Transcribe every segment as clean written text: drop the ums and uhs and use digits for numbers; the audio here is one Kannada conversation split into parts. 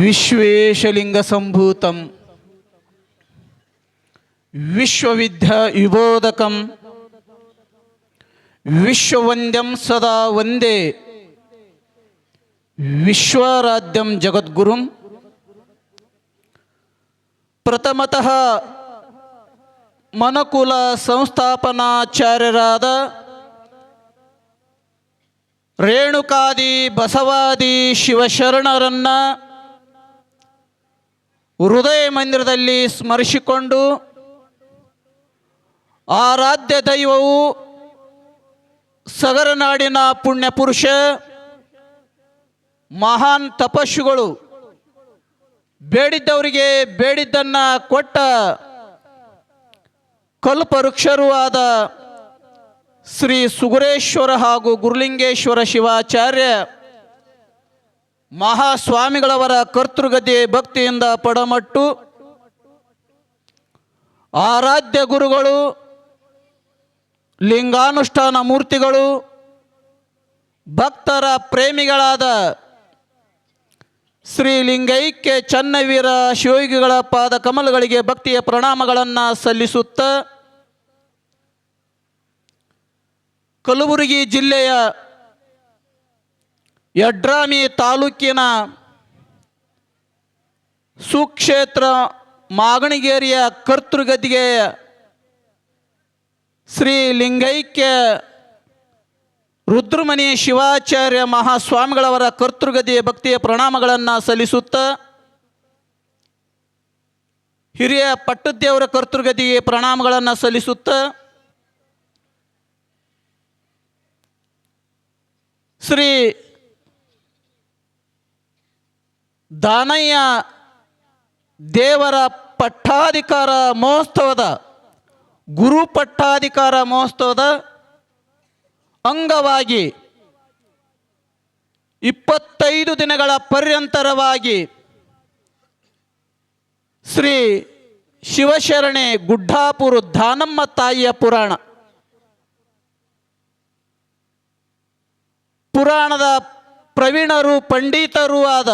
ವಿಶ್ವೇಶಲಿಂಗಸಂಭೂತಂ ವಿಶ್ವವಿದ್ಯಾ ವಿಬೋಧಕಂ ವಿಶ್ವವಂದ್ಯಂ ಸದಾ ವಂದೇ ವಿಶ್ವಾರಾಧ್ಯಂ ಜಗದ್ಗುರುಂ ಪ್ರಥಮತಃ ಮನುಕುಲ ಸಂಸ್ಥಾಪನಾಚಾರ್ಯರಾದ ರೇಣುಕಾದಿ ಬಸವಾದಿ ಶಿವಶರಣರನ್ನ ಹೃದಯ ಮಂದಿರದಲ್ಲಿ ಸ್ಮರಿಸಿಕೊಂಡು ಆರಾಧ್ಯ ದೈವವು ಸಗರನಾಡಿನ ಪುಣ್ಯಪುರುಷ ಮಹಾನ್ ತಪಸ್ವಿಗಳು ಬೇಡಿದ್ದವರಿಗೆ ಬೇಡಿದ್ದನ್ನು ಕೊಟ್ಟ ಕಲ್ಪವೃಕ್ಷರೂ ಆದ ಶ್ರೀ ಸುಗುರೇಶ್ವರ ಹಾಗೂ ಗುರುಲಿಂಗೇಶ್ವರ ಶಿವಾಚಾರ್ಯ ಮಹಾಸ್ವಾಮಿಗಳವರ ಕರ್ತೃಗದ್ದೆ ಭಕ್ತಿಯಿಂದ ಪಡಮಟ್ಟು ಆರಾಧ್ಯ ಗುರುಗಳು ಲಿಂಗಾನುಷ್ಠಾನ ಮೂರ್ತಿಗಳು ಭಕ್ತರ ಪ್ರೇಮಿಗಳಾದ ಶ್ರೀ ಲಿಂಗೈಕ್ಯ ಚನ್ನವೀರ ಶಿವಯೋಗಿಗಳ ಪಾದ ಕಮಲಗಳಿಗೆ ಭಕ್ತಿಯ ಪ್ರಣಾಮಗಳನ್ನು ಸಲ್ಲಿಸುತ್ತ ಕಲಬುರಗಿ ಜಿಲ್ಲೆಯ ಯಡ್ರಾಮಿ ತಾಲೂಕಿನ ಸುಕ್ಷೇತ್ರ ಮಾಗಣಿಗೇರಿಯ ಕರ್ತೃಗದ್ದಿಗೆ ಶ್ರೀ ಲಿಂಗೈಕ್ಯ ರುದ್ರಮುನಿ ಶಿವಾಚಾರ್ಯ ಮಹಾಸ್ವಾಮಿಗಳವರ ಕರ್ತೃಗದ್ದಿಯ ಭಕ್ತಿಯ ಪ್ರಣಾಮಗಳನ್ನು ಸಲ್ಲಿಸುತ್ತ ಹಿರಿಯ ಪಟ್ಟದೇವರ ಕರ್ತೃಗದ್ದಿಗೆ ಪ್ರಣಾಮಗಳನ್ನು ಸಲ್ಲಿಸುತ್ತ ಶ್ರೀ ದಾನಯ್ಯ ದೇವರ ಪಟ್ಟಾಧಿಕಾರ ಮಹೋತ್ಸವದ ಗುರು ಪಟ್ಟಾಧಿಕಾರ ಮಹೋತ್ಸವದ ಅಂಗವಾಗಿ 25 ದಿನಗಳ ಪರ್ಯಂತರವಾಗಿ ಶ್ರೀ ಶಿವಶರಣೆ ಗುಡ್ಡಾಪುರ ದಾನಮ್ಮ ತಾಯಿಯ ಪುರಾಣದ ಪ್ರವೀಣರು ಪಂಡಿತರೂ ಆದ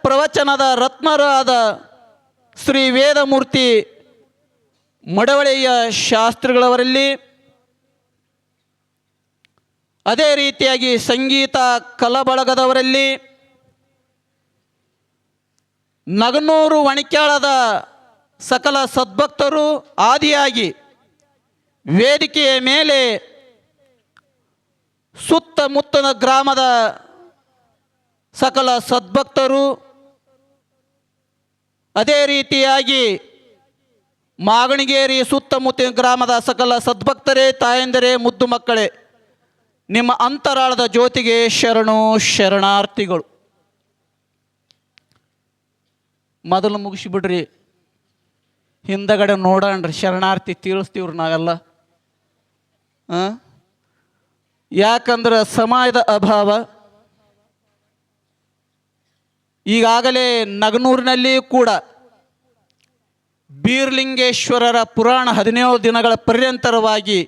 ಪ್ರವಚನದ ರತ್ನರೂ ಆದ ಶ್ರೀ ವೇದಮೂರ್ತಿ ಮಡವಳೆಯ ಶಾಸ್ತ್ರಿಗಳವರಲ್ಲಿ, ಅದೇ ರೀತಿಯಾಗಿ ಸಂಗೀತ ಕಲಬಳಗದವರಲ್ಲಿ, ನಗನೂರು ವಣಿಕ್ಯಾಳದ ಸಕಲ ಸದ್ಭಕ್ತರು ಆದಿಯಾಗಿ ವೇದಿಕೆಯ ಮೇಲೆ ಸುತ್ತಮುತ್ತಲ ಗ್ರಾಮದ ಸಕಲ ಸದ್ಭಕ್ತರು, ಅದೇ ರೀತಿಯಾಗಿ ಮಾಗಣಿಗೇರಿ ಸುತ್ತಮುತ್ತಲಿನ ಗ್ರಾಮದ ಸಕಲ ಸದ್ಭಕ್ತರೇ, ತಾಯಂದಿರೇ, ಮುದ್ದು ಮಕ್ಕಳೇ, ನಿಮ್ಮ ಅಂತರಾಳದ ಜ್ಯೋತಿಗೆ ಶರಣು ಶರಣಾರ್ಥಿಗಳು. ಮೊದಲು ಮುಗಿಸಿಬಿಡ್ರಿ, ಹಿಂದಗಡೆ ನೋಡೋಣ್ರಿ, ಶರಣಾರ್ಥಿ ತೀರಿಸ್ತೀವ್ರಿ ನಾವೆಲ್ಲ. ಯಾಕಂದ್ರೆ ಸಮಯದ ಅಭಾವ. ಈಗಾಗಲೇ ನಗನೂರಿನಲ್ಲಿ ಕೂಡ ಬೀರ್ಲಿಂಗೇಶ್ವರರ ಪುರಾಣ 17 ದಿನಗಳ ಪರ್ಯಂತರವಾಗಿ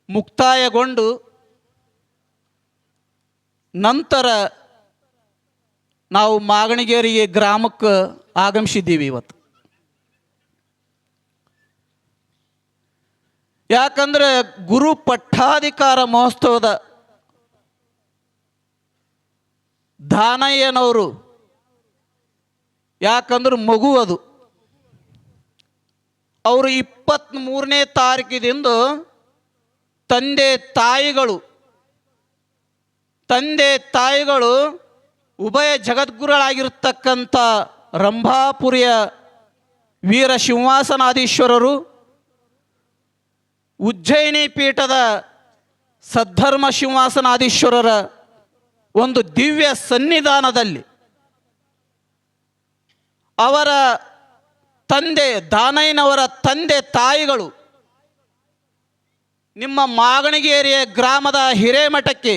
ಮುಕ್ತಾಯಗೊಂಡು ನಂತರ ನಾವು ಮಾಗಣಿಗೇರಿಗೆ ಗ್ರಾಮಕ್ಕೆ ಆಗಮಿಸಿದ್ದೀವಿ ಇವತ್ತು. ಯಾಕಂದರೆ ಗುರು ಪಟ್ಟಾಧಿಕಾರ ಮಹೋತ್ಸವದ ದಾನಯ್ಯನವರು, ಯಾಕಂದ್ರೆ ಮಗು ಅದು, ಅವರು 23ನೇ ತಾರೀಕಿನಿಂದ ತಂದೆ ತಾಯಿಗಳು ಉಭಯ ಜಗದ್ಗುರುಗಳಾಗಿರ್ತಕ್ಕಂಥ ರಂಭಾಪುರಿಯ ವೀರ ಸಿಂಹಾಸನಾಧೀಶ್ವರರು, ಉಜ್ಜಯಿನಿ ಪೀಠದ ಸದ್ಧರ್ಮ ಸಿಂಹಾಸನಾಧೀಶ್ವರರ ಒಂದು ದಿವ್ಯ ಸನ್ನಿಧಾನದಲ್ಲಿ ಅವರ ತಂದೆ ದಾನಯ್ಯನವರ ತಂದೆ ತಾಯಿಗಳು ನಿಮ್ಮ ಮಾಗಣಿಗೇರಿಯ ಗ್ರಾಮದ ಹಿರೇಮಠಕ್ಕೆ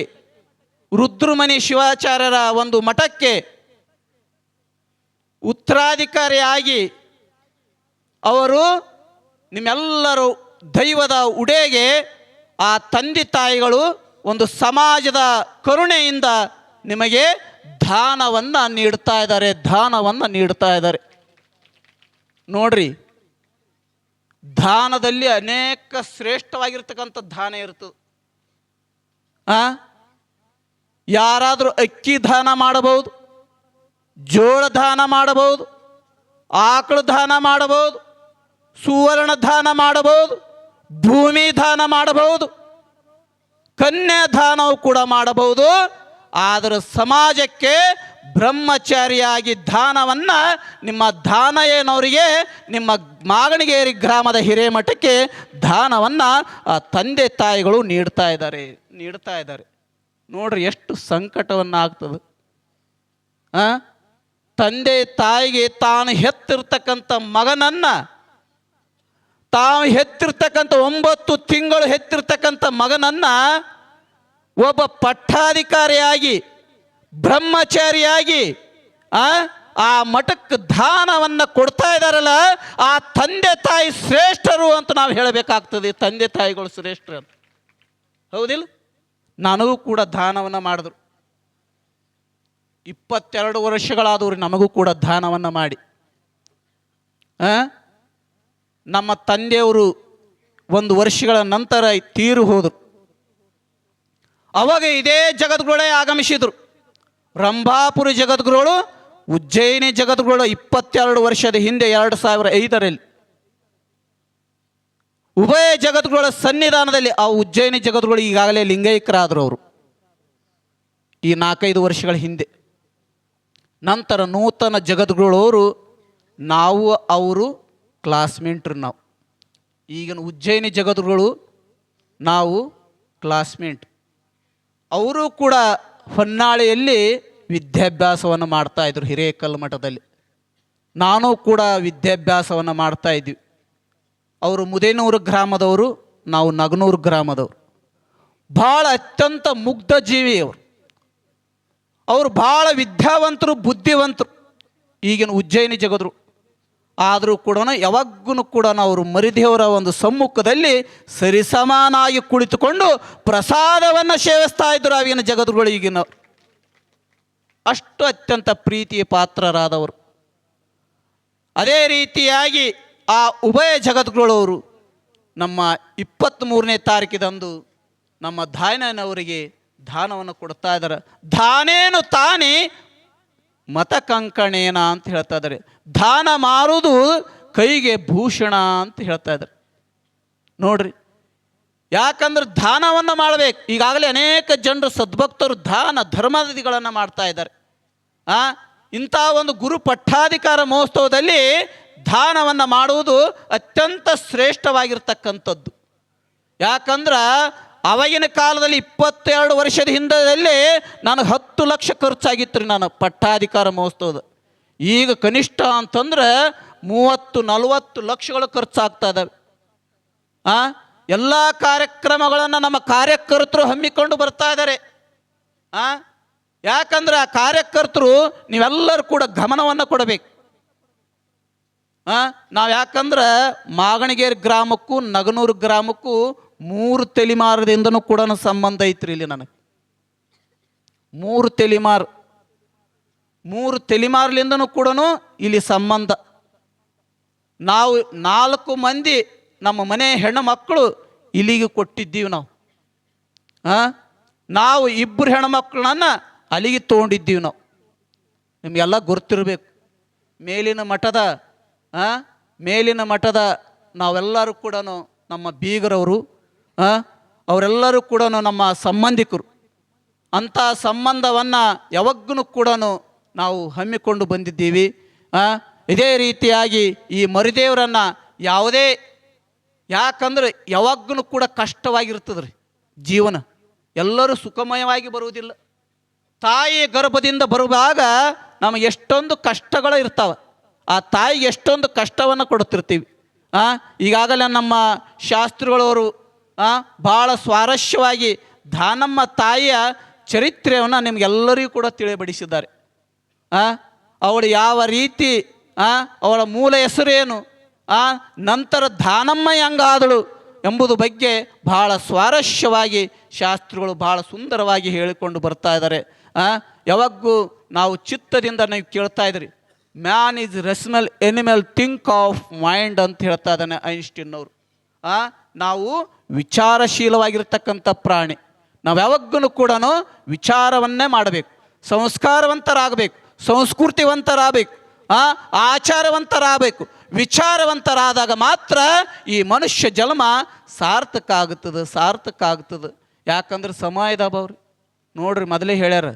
ರುದ್ರಮುನಿ ಶಿವಾಚಾರ್ಯರ ಒಂದು ಮಠಕ್ಕೆ ಉತ್ತರಾಧಿಕಾರಿಯಾಗಿ ಅವರು ನಿಮ್ಮೆಲ್ಲರೂ ದೈವದ ಉಡೆಗೆ ಆ ತಂದೆ ತಾಯಿಗಳು ಒಂದು ಸಮಾಜದ ಕರುಣೆಯಿಂದ ನಿಮಗೆ ದಾನವನ್ನು ನೀಡ್ತಾ ಇದ್ದಾರೆ, ದಾನವನ್ನು ನೀಡ್ತಾ ಇದ್ದಾರೆ. ನೋಡ್ರಿ, ದಾನದಲ್ಲಿ ಅನೇಕ ಶ್ರೇಷ್ಠವಾಗಿರ್ತಕ್ಕಂಥ ದಾನ ಇರ್ತದೆ. ಯಾರಾದರೂ ಅಕ್ಕಿ ದಾನ ಮಾಡಬಹುದು, ಜೋಳ ದಾನ ಮಾಡಬಹುದು, ಆಕಳು ದಾನ ಮಾಡಬಹುದು, ಸುವರ್ಣ ದಾನ ಮಾಡಬಹುದು, ಭೂಮಿ ದಾನ ಮಾಡಬಹುದು, ಕನ್ಯಾ ದಾನವು ಕೂಡ ಮಾಡಬಹುದು. ಆದರೆ ಸಮಾಜಕ್ಕೆ ಬ್ರಹ್ಮಚಾರಿಯಾಗಿ ದಾನವನ್ನು ನಿಮ್ಮ ದಾನಯ್ಯನವರಿಗೆ, ನಿಮ್ಮ ಮಾಗಣಿಗೇರಿ ಗ್ರಾಮದ ಹಿರೇಮಠಕ್ಕೆ ದಾನವನ್ನು ಆ ತಂದೆ ತಾಯಿಗಳು ನೀಡ್ತಾ ಇದ್ದಾರೆ. ನೋಡ್ರಿ ಎಷ್ಟು ಸಂಕಟವನ್ನು ಆಗ್ತದೆ. ತಂದೆ ತಾಯಿಗೆ ತಾನು ಹೆತ್ತಿರ್ತಕ್ಕಂಥ ಮಗನನ್ನು, ತಾವು ಹೆತ್ತಿರ್ತಕ್ಕಂಥ 9 ತಿಂಗಳು ಹೆತ್ತಿರ್ತಕ್ಕಂಥ ಮಗನನ್ನು ಒಬ್ಬ ಪಟ್ಟಾಧಿಕಾರಿಯಾಗಿ ಬ್ರಹ್ಮಚಾರಿಯಾಗಿ ಆ ಮಠಕ್ಕೆ ದಾನವನ್ನು ಕೊಡ್ತಾ ಇದ್ದಾರಲ್ಲ, ಆ ತಂದೆ ತಾಯಿ ಶ್ರೇಷ್ಠರು ಅಂತ ನಾವು ಹೇಳಬೇಕಾಗ್ತದೆ. ತಂದೆ ತಾಯಿಗಳು ಶ್ರೇಷ್ಠರು ಅಂತ, ಹೌದಿಲ್ಲ? ನನಗೂ ಕೂಡ ದಾನವನ್ನು ಮಾಡಿದ್ರು. 22 ವರ್ಷಗಳಾದವ್ರು ನಮಗೂ ಕೂಡ ದಾನವನ್ನು ಮಾಡಿ. ನಮ್ಮ ತಂದೆಯವರು 1 ವರ್ಷಗಳ ನಂತರ ತೀರು ಹೋದರು. ಅವಾಗ ಇದೇ ಜಗದ್ಗುರುಗಳೇ ಆಗಮಿಸಿದರು. ರಂಭಾಪುರಿ ಜಗದ್ಗುರುಗಳು, ಉಜ್ಜಯಿನಿ ಜಗದ್ಗುರುಗಳು 22 ವರ್ಷದ ಹಿಂದೆ 2005ರಲ್ಲಿ ಉಭಯ ಜಗದ್ಗುರುಗಳ ಸನ್ನಿಧಾನದಲ್ಲಿ ಆ ಉಜ್ಜಯಿನಿ ಜಗದ್ಗುರು ಈಗಾಗಲೇ ಲಿಂಗೈಕ್ಯರಾದರು. ಅವರು ಈ 4-5 ವರ್ಷಗಳ ಹಿಂದೆ. ನಂತರ ನೂತನ ಜಗದ್ಗುರುಗಳವರು, ನಾವು ಅವರು ಕ್ಲಾಸ್ಮೇಟ್ರು. ನಾವು ಈಗಿನ ಉಜ್ಜಯಿನಿ ಜಗದ್ಗುರುಗಳು ನಾವು ಕ್ಲಾಸ್ಮೇಟ್. ಅವರು ಕೂಡ ಹೊನ್ನಾಳಿಯಲ್ಲಿ ವಿದ್ಯಾಭ್ಯಾಸವನ್ನು ಮಾಡ್ತಾಯಿದ್ರು, ಹಿರೇಕಲ್ಲು ಮಠದಲ್ಲಿ. ನಾನು ಕೂಡ ವಿದ್ಯಾಭ್ಯಾಸವನ್ನು ಮಾಡ್ತಾಯಿದ್ವಿ. ಅವರು ಮುದೇನೂರು ಗ್ರಾಮದವರು, ನಾವು ನಗನೂರು ಗ್ರಾಮದವರು. ಭಾಳ ಅತ್ಯಂತ ಮುಗ್ಧ ಜೀವಿ ಅವರು ಭಾಳ ವಿದ್ಯಾವಂತರು, ಬುದ್ಧಿವಂತರು ಈಗಿನ ಉಜ್ಜಯಿನಿ ಜಗದ್ರು. ಆದರೂ ಕೂಡ ಯಾವಾಗೂ ಕೂಡ ಅವರು ಮರಿದೇವರ ಒಂದು ಸಮ್ಮುಖದಲ್ಲಿ ಸರಿಸಮಾನಾಗಿ ಕುಳಿತುಕೊಂಡು ಪ್ರಸಾದವನ್ನು ಸೇವಿಸ್ತಾ ಇದ್ದರು ಆಗಿನ ಜಗದ್ಗುರುಗಳು. ಈಗಿನವರು ಅಷ್ಟು ಅತ್ಯಂತ ಪ್ರೀತಿಯ ಪಾತ್ರರಾದವರು. ಅದೇ ರೀತಿಯಾಗಿ ಆ ಉಭಯ ಜಗದ್ಗುರುಗಳವರು ನಮ್ಮ 23ನೇ ತಾರೀಕಿದಂದು ನಮ್ಮ ದಾನಯ್ಯನವರಿಗೆ ದಾನವನ್ನು ಕೊಡ್ತಾ ಇದ್ದಾರೆ. ದಾನೇನು ತಾನೇ ಮತ ಕಂಕಣೇನ ಅಂತ ಹೇಳ್ತಾ ಇದ್ದಾರೆ. ದಾನ ಮಾರುವುದು ಕೈಗೆ ಭೂಷಣ ಅಂತ ಹೇಳ್ತಾ ಇದ್ದಾರೆ. ನೋಡ್ರಿ, ಯಾಕಂದ್ರೆ ದಾನವನ್ನು ಮಾಡಬೇಕು. ಈಗಾಗಲೇ ಅನೇಕ ಜನರು ಸದ್ಭಕ್ತರು ದಾನ ಧರ್ಮಾದಿಗಳನ್ನು ಮಾಡ್ತಾ ಇದ್ದಾರೆ. ಇಂಥ ಒಂದು ಗುರು ಪಟ್ಟಾಧಿಕಾರ ಮಹೋತ್ಸವದಲ್ಲಿ ದಾನವನ್ನು ಮಾಡುವುದು ಅತ್ಯಂತ ಶ್ರೇಷ್ಠವಾಗಿರ್ತಕ್ಕಂಥದ್ದು. ಯಾಕಂದ್ರೆ ಅವಾಗಿನ ಕಾಲದಲ್ಲಿ 22 ವರ್ಷದ ಹಿಂದದಲ್ಲಿ ನನಗೆ 10 ಲಕ್ಷ ಖರ್ಚಾಗಿತ್ತು ರೀ ನಾನು ಪಟ್ಟಾಧಿಕಾರ ಮಹೋತ್ಸವದ. ಈಗ ಕನಿಷ್ಠ ಅಂತಂದ್ರೆ 30-40 ಲಕ್ಷಗಳು ಖರ್ಚಾಗ್ತಾ ಇದ್ದಾವೆ. ಎಲ್ಲ ಕಾರ್ಯಕ್ರಮಗಳನ್ನು ನಮ್ಮ ಕಾರ್ಯಕರ್ತರು ಹಮ್ಮಿಕೊಂಡು ಬರ್ತಾ ಇದ್ದಾರೆ. ಯಾಕಂದ್ರೆ ಆ ಕಾರ್ಯಕರ್ತರು ನೀವೆಲ್ಲರೂ ಕೂಡ ಗಮನವನ್ನು ಕೊಡಬೇಕು. ನಾವು ಯಾಕಂದ್ರೆ ಮಾಗಣಿಗೇರಿ ಗ್ರಾಮಕ್ಕೂ ನಗನೂರು ಗ್ರಾಮಕ್ಕೂ 3 ತಲೆಮಾರದಿಂದನೂ ಕೂಡ ಸಂಬಂಧ ಐತ್ರಿ. ಇಲ್ಲಿ ನನಗೆ 3 ತಲೆಮಾರಲಿಂದನೂ ಕೂಡ ಇಲ್ಲಿ ಸಂಬಂಧ. ನಾವು 4 ಮಂದಿ ನಮ್ಮ ಮನೆ ಹೆಣ್ಣು ಮಕ್ಕಳು ಇಲ್ಲಿಗೆ ಕೊಟ್ಟಿದ್ದೀವಿ. ನಾವು 2 ಹೆಣ್ಮಕ್ಳನ್ನ ಅಲ್ಲಿಗೆ ತೊಗೊಂಡಿದ್ದೀವಿ. ನಿಮಗೆಲ್ಲ ಗೊತ್ತಿರಬೇಕು. ಮೇಲಿನ ಮಠದ ನಾವೆಲ್ಲರೂ ಕೂಡ ನಮ್ಮ ಬೀಗರವರು, ಅವರೆಲ್ಲರೂ ಕೂಡ ನಮ್ಮ ಸಂಬಂಧಿಕರು. ಅಂಥ ಸಂಬಂಧವನ್ನು ಯಾವಾಗೂ ಕೂಡ ನಾವು ಹಮ್ಮಿಕೊಂಡು ಬಂದಿದ್ದೀವಿ. ಇದೇ ರೀತಿಯಾಗಿ ಈ ಮರಿದೇವರನ್ನು ಯಾಕಂದ್ರೆ ಯಾವಾಗೂ ಕೂಡ ಕಷ್ಟವಾಗಿರ್ತದೆ ರೀ ಜೀವನ. ಎಲ್ಲರೂ ಸುಖಮಯವಾಗಿ ಬರುವುದಿಲ್ಲ. ತಾಯಿ ಗರ್ಭದಿಂದ ಬರುವಾಗ ನಮಗೆ ಎಷ್ಟೊಂದು ಕಷ್ಟಗಳು ಇರ್ತಾವೆ. ಆ ತಾಯಿಗೆ ಎಷ್ಟೊಂದು ಕಷ್ಟವನ್ನು ಕೊಡ್ತಿರ್ತೀವಿ. ಈಗಾಗಲೇ ನಮ್ಮ ಶಾಸ್ತ್ರಿಗಳವರು ಭಾಳ ಸ್ವಾರಸ್ಯವಾಗಿ ದಾನಮ್ಮ ತಾಯಿಯ ಚರಿತ್ರೆಯನ್ನು ನಿಮಗೆಲ್ಲರಿಗೂ ಕೂಡ ತಿಳಿಬಡಿಸಿದ್ದಾರೆ. ಅವಳು ಯಾವ ರೀತಿ, ಅವಳ ಮೂಲ ಹೆಸರೇನು, ನಂತರ ದಾನಮ್ಮ ಹೆಂಗಾದಳು, ಎಂಬುದು ಬಗ್ಗೆ ಬಹಳ ಸ್ವಾರಸ್ಯವಾಗಿ ಶಾಸ್ತ್ರಿಗಳು ಬಹಳ ಸುಂದರವಾಗಿ ಹೇಳಿಕೊಂಡು ಬರ್ತಾ ಇದ್ದಾರೆ. ಯಾವಾಗೂ ನಾವು ಚಿತ್ತದಿಂದ ನೀವು ಕೇಳ್ತಾ ಇದ್ರಿ, man is rational animal, think of mind ಅಂತ ಹೇಳ್ತಾ ಇದ್ದಾನೆ ಐನ್ಸ್ಟೀನ್ ಅವರು. ನಾವು ವಿಚಾರಶೀಲವಾಗಿರ್ತಕ್ಕಂಥ ಪ್ರಾಣಿ. ನಾವು ಯಾವಾಗೂ ಕೂಡ ವಿಚಾರವನ್ನೇ ಮಾಡಬೇಕು, ಸಂಸ್ಕಾರವಂತರಾಗಬೇಕು, ಸಂಸ್ಕೃತಿವಂತರಾಗಬೇಕು, ಆಚಾರವಂತರಾಗಬೇಕು. ವಿಚಾರವಂತರಾದಾಗ ಮಾತ್ರ ಈ ಮನುಷ್ಯ ಜನ್ಮ ಸಾರ್ಥಕ ಆಗ್ತದೆ. ಯಾಕಂದ್ರೆ ಸಮಯದ ಅಭಾವ್ರಿ. ನೋಡ್ರಿ, ಮೊದಲೇ ಹೇಳ್ಯಾರ,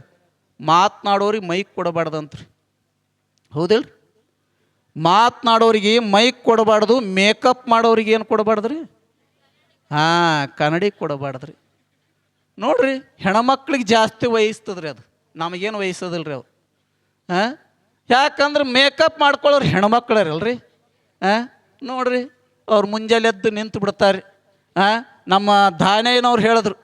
ಮಾತನಾಡೋರಿಗೆ ಮೈಕ್ ಕೊಡಬಾರ್ದಂತ್ರಿ. ಹೌದಿಲ್ರಿ? ಮಾತನಾಡೋರಿಗೆ ಮೈಕ್ ಕೊಡಬಾರ್ದು, ಮೇಕಪ್ ಮಾಡೋರಿಗೆ ಏನು ಕೊಡಬಾರ್ದ್ರಿ? ಕನ್ನಡಿ ಕೊಡಬಾರ್ದ್ರಿ. ನೋಡ್ರಿ, ಹೆಣ್ಮಕ್ಳಿಗೆ ಜಾಸ್ತಿ ವಹಿಸ್ತದ್ರಿ, ಅದು ನಮಗೇನು ವಹಿಸೋದಿಲ್ರಿ ಅವ್ರು. ಯಾಕಂದ್ರೆ ಮೇಕಪ್ ಮಾಡ್ಕೊಳ್ಳೋರು ಹೆಣ್ಮಕ್ಳರಲ್ರಿ. ನೋಡ್ರಿ, ಅವ್ರು ಮುಂಜಾನೆ ಎದ್ದು ನಿಂತು ಬಿಡ್ತಾರೆ. ನಮ್ಮ ದಾನೇನವ್ರು ಹೇಳಿದ್ರು,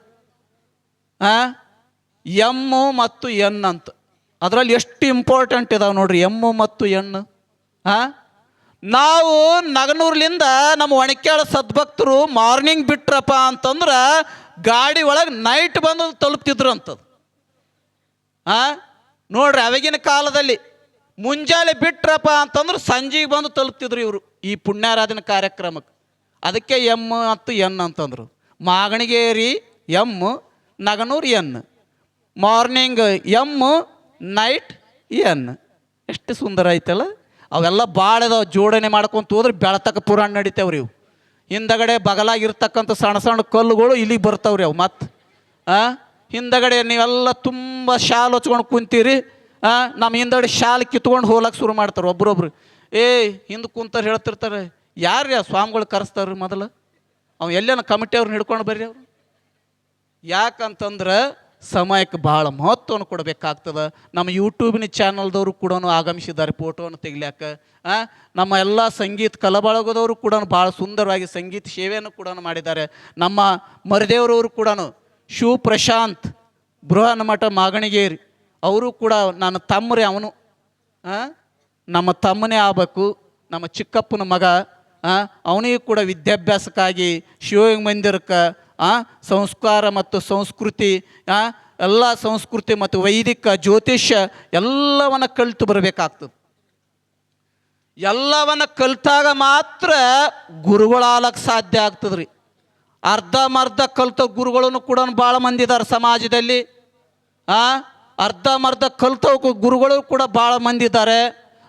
ಎಮ್ಮು ಮತ್ತು ಎನ್ ಅಂತ. ಅದರಲ್ಲಿ ಎಷ್ಟು ಇಂಪಾರ್ಟೆಂಟ್ ಇದಾವೆ ನೋಡ್ರಿ, ಎಮ್ಮು ಮತ್ತು ಎಣ್ಣು. ನಾವು ನಗನೂರ್ಲಿಂದ ನಮ್ಮ ಒಣಕ್ಯಾಳ ಸದ್ಭಕ್ತರು ಮಾರ್ನಿಂಗ್ ಬಿಟ್ರಪ್ಪ ಅಂತಂದ್ರೆ ಗಾಡಿ ಒಳಗೆ ನೈಟ್ ಬಂದು ತಲುಪ್ತಿದ್ರು ಅಂಥದ್ದು. ನೋಡ್ರಿ, ಅವಾಗಿನ ಕಾಲದಲ್ಲಿ ಮುಂಜಾನೆ ಬಿಟ್ರಪ್ಪ ಅಂತಂದ್ರೆ ಸಂಜೆಗೆ ಬಂದು ತಲುಪ್ತಿದ್ರು ಇವರು ಈ ಪುಣ್ಯಾರಾಧನೆ ಕಾರ್ಯಕ್ರಮಕ್ಕೆ. ಅದಕ್ಕೆ ಎಮ್ ಮತ್ತು ಎನ್ ಅಂತಂದರು. Maganigeri M, Naganur N. Morning M, night N. ಎಷ್ಟು ಸುಂದರ ಐತಲ್ಲ. ಅವೆಲ್ಲ ಭಾಳ ಇದಾವೆ. ಜೋಡಣೆ ಮಾಡ್ಕೊಂತ ಹೋದ್ರೆ ಬೆಳತಕ್ಕ ಪುರಾಣ ನಡೀತೇವ್ರಿ ಇವು. ಹಿಂದಗಡೆ ಬಗಲಾಗಿರ್ತಕ್ಕಂಥ ಸಣ್ಣ ಸಣ್ಣ ಕಲ್ಲುಗಳು ಇಲ್ಲಿಗೆ ಬರ್ತಾವ್ರಿ ಅವು. ಮತ್ತು ಹಿಂದಗಡೆ ನೀವೆಲ್ಲ ತುಂಬ ಶಾಲು ಹಚ್ಕೊಂಡು ಕುಂತೀರಿ. ನಮ್ಮ ಹಿಂದಗಡೆ ಶಾಲು ಕಿತ್ಕೊಂಡು ಹೋಗ್ಲಕ್ಕೆ ಶುರು ಮಾಡ್ತಾರೆ ಒಬ್ರೊಬ್ರು. ಹಿಂದೆ ಕುಂತಾರೆ ಹೇಳ್ತಿರ್ತಾರೆ, ಯಾರ್ರೀ ಆ ಸ್ವಾಮಿಗಳು ಕರೆಸ್ತಾರ್ರಿ ಮೊದಲು? ಅವು ಎಲ್ಲೇನ ಕಮಿಟಿಯವ್ರನ್ನ ಹಿಡ್ಕೊಂಡು ಬರ್ರಿ ಅವರು. ಯಾಕಂತಂದ್ರೆ ಸಮಯಕ್ಕೆ ಭಾಳ ಮಹತ್ವವನ್ನು ಕೊಡಬೇಕಾಗ್ತದೆ. ನಮ್ಮ ಯೂಟ್ಯೂಬಿನ ಚಾನಲ್ದವರು ಕೂಡ ಆಗಮಿಸಿದ್ದಾರೆ ಫೋಟೋವನ್ನು ತೆಗಿಲಿಕ್ಕೆ. ನಮ್ಮ ಎಲ್ಲ ಸಂಗೀತ ಕಲಬಳಗದವರು ಕೂಡ ಭಾಳ ಸುಂದರವಾಗಿ ಸಂಗೀತ ಸೇವೆಯನ್ನು ಕೂಡ ಮಾಡಿದ್ದಾರೆ. ನಮ್ಮ ಮರಿದೇವರವರು ಕೂಡ ಶಿವ ಪ್ರಶಾಂತ್ ಬೃಹನ್ಮಠ ಮಾಗಣಿಗೇರಿ ಅವರು ಕೂಡ ನನ್ನ ತಮ್ಮರೇ. ಅವನು ನಮ್ಮ ತಮ್ಮನೇ ಆಗಬೇಕು, ನಮ್ಮ ಚಿಕ್ಕಪ್ಪನ ಮಗ. ಅವನಿಗೂ ಕೂಡ ವಿದ್ಯಾಭ್ಯಾಸಕ್ಕಾಗಿ ಶಿವಯೋಗ ಮಂದಿರಕ್ಕೆ ಸಂಸ್ಕಾರ ಮತ್ತು ಸಂಸ್ಕೃತಿ, ಎಲ್ಲ ಸಂಸ್ಕೃತಿ ಮತ್ತು ವೈದಿಕ ಜ್ಯೋತಿಷ್ಯ ಎಲ್ಲವನ್ನು ಕಲಿತು ಬರಬೇಕಾಗ್ತದೆ. ಎಲ್ಲವನ್ನು ಕಲಿತಾಗ ಮಾತ್ರ ಗುರುಗಳಾಗಕ್ಕೆ ಸಾಧ್ಯ ಆಗ್ತದೆ ರೀ. ಅರ್ಧಮರ್ಧ ಕಲಿತ ಗುರುಗಳನ್ನು ಕೂಡ ಭಾಳ ಮಂದಿ ಇದ್ದಾರೆ ಸಮಾಜದಲ್ಲಿ. ಅರ್ಧಮರ್ಧ ಕಲಿತವ ಗುರುಗಳು ಕೂಡ ಭಾಳ ಮಂದಿ ಇದ್ದಾರೆ.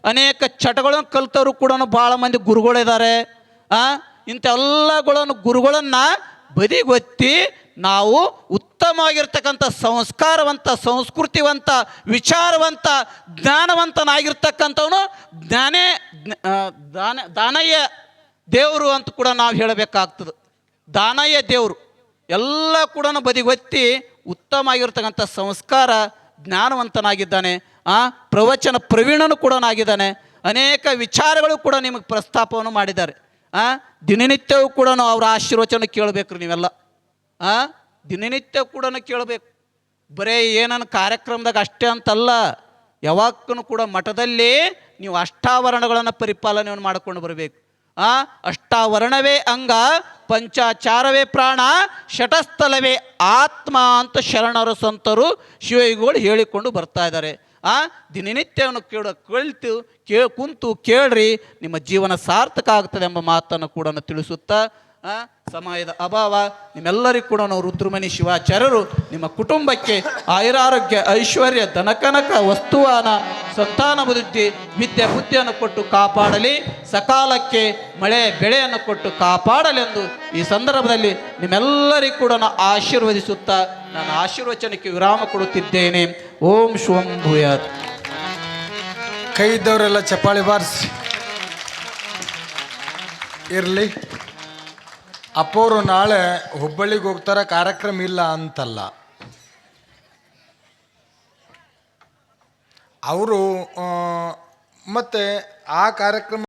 ಅನೇಕ ಚಟಗಳನ್ನು ಕಲಿತವರು ಕೂಡ ಭಾಳ ಮಂದಿ ಗುರುಗಳಿದ್ದಾರೆ. ಇಂಥೆಲ್ಲಗಳನ್ನು ಗುರುಗಳನ್ನು ಬದಿಗೊತ್ತಿ ನಾವು ಉತ್ತಮವಾಗಿರ್ತಕ್ಕಂಥ ಸಂಸ್ಕಾರವಂತ, ಸಂಸ್ಕೃತಿವಂತ, ವಿಚಾರವಂತ, ಜ್ಞಾನವಂತನಾಗಿರ್ತಕ್ಕಂಥವನು ದಾನಯ್ಯ ದೇವರು ಅಂತ ಕೂಡ ನಾವು ಹೇಳಬೇಕಾಗ್ತದೆ. ದಾನಯ್ಯ ದೇವರು ಎಲ್ಲ ಕೂಡ ಬದಿಗೊತ್ತಿ ಉತ್ತಮ ಆಗಿರ್ತಕ್ಕಂಥ ಸಂಸ್ಕಾರ, ಜ್ಞಾನವಂತನಾಗಿದ್ದಾನೆ. ಪ್ರವಚನ ಪ್ರವೀಣನು ಕೂಡ ಆಗಿದ್ದಾನೆ. ಅನೇಕ ವಿಚಾರಗಳು ಕೂಡ ನಿಮಗೆ ಪ್ರಸ್ತಾಪವನ್ನು ಮಾಡಿದ್ದಾರೆ. ದಿನನಿತ್ಯವೂ ಕೂಡ ಅವರ ಆಶೀರ್ವಚನ ಕೇಳಬೇಕು ನೀವೆಲ್ಲ. ದಿನನಿತ್ಯ ಕೂಡ ಕೇಳಬೇಕು. ಬರೀ ಏನನ್ನು ಕಾರ್ಯಕ್ರಮದಾಗ ಅಷ್ಟೇ ಅಂತಲ್ಲ, ಯಾವಾಗಲೂ ಕೂಡ ಮಠದಲ್ಲಿ ನೀವು ಅಷ್ಟಾವರಣಗಳನ್ನು ಪರಿಪಾಲನೆಯನ್ನು ಮಾಡಿಕೊಂಡು ಬರಬೇಕು. ಅಷ್ಟಾವರಣವೇ ಅಂಗ, ಪಂಚಾಚಾರವೇ ಪ್ರಾಣ, ಶಟಸ್ಥಲವೇ ಆತ್ಮ ಅಂತ ಶರಣರು ಸಂತರು ಶಿವಯೋಗಿಗಳು ಹೇಳಿಕೊಂಡು ಬರ್ತಾ ಇದ್ದಾರೆ. ದಿನನಿತ್ಯವನ್ನು ಕುಂತು ಕೇಳ್ರಿ, ನಿಮ್ಮ ಜೀವನ ಸಾರ್ಥಕ ಆಗ್ತದೆ ಎಂಬ ಮಾತನ್ನು ಕೂಡ ತಿಳಿಸುತ್ತಾ, ಸಮಯದ ಅಭಾವ, ನಿಮ್ಮೆಲ್ಲರಿಗೂ ಕೂಡ ನಾವು ರುದ್ರಮಣಿ ಶಿವಾಚಾರ್ಯರು ನಿಮ್ಮ ಕುಟುಂಬಕ್ಕೆ ಆಯುರಾರೋಗ್ಯ, ಐಶ್ವರ್ಯ, ಧನಕನಕ, ವಸ್ತುವಾನ, ಸಂತಾನ ಬುದ್ಧಿ, ವಿದ್ಯೆ ಬುದ್ಧಿಯನ್ನು ಕೊಟ್ಟು ಕಾಪಾಡಲಿ. ಸಕಾಲಕ್ಕೆ ಮಳೆ ಬೆಳೆಯನ್ನು ಕೊಟ್ಟು ಕಾಪಾಡಲೆಂದು ಈ ಸಂದರ್ಭದಲ್ಲಿ ನಿಮ್ಮೆಲ್ಲರಿಗೂ ಕೂಡ ಆಶೀರ್ವದಿಸುತ್ತಾ ನಾನು ಆಶೀರ್ವಚನಕ್ಕೆ ವಿರಾಮ ಕೊಡುತ್ತಿದ್ದೇನೆ. ಓಂ ಶಿವಂ ಭೂಯಾತ್. ಕೈ ಇದ್ದವರೆಲ್ಲ ಚಪ್ಪಾಳಿ ಬಾರಿಸಿ ಇರಲಿ. ಅಪ್ಪವರು ನಾಳೆ ಹುಬ್ಬಳ್ಳಿಗೆ ಹೋಗ್ತಾರ, ಕಾರ್ಯಕ್ರಮ ಇಲ್ಲ ಅಂತಲ್ಲ. ಅವರು ಮತ್ತೆ ಆ ಕಾರ್ಯಕ್ರಮ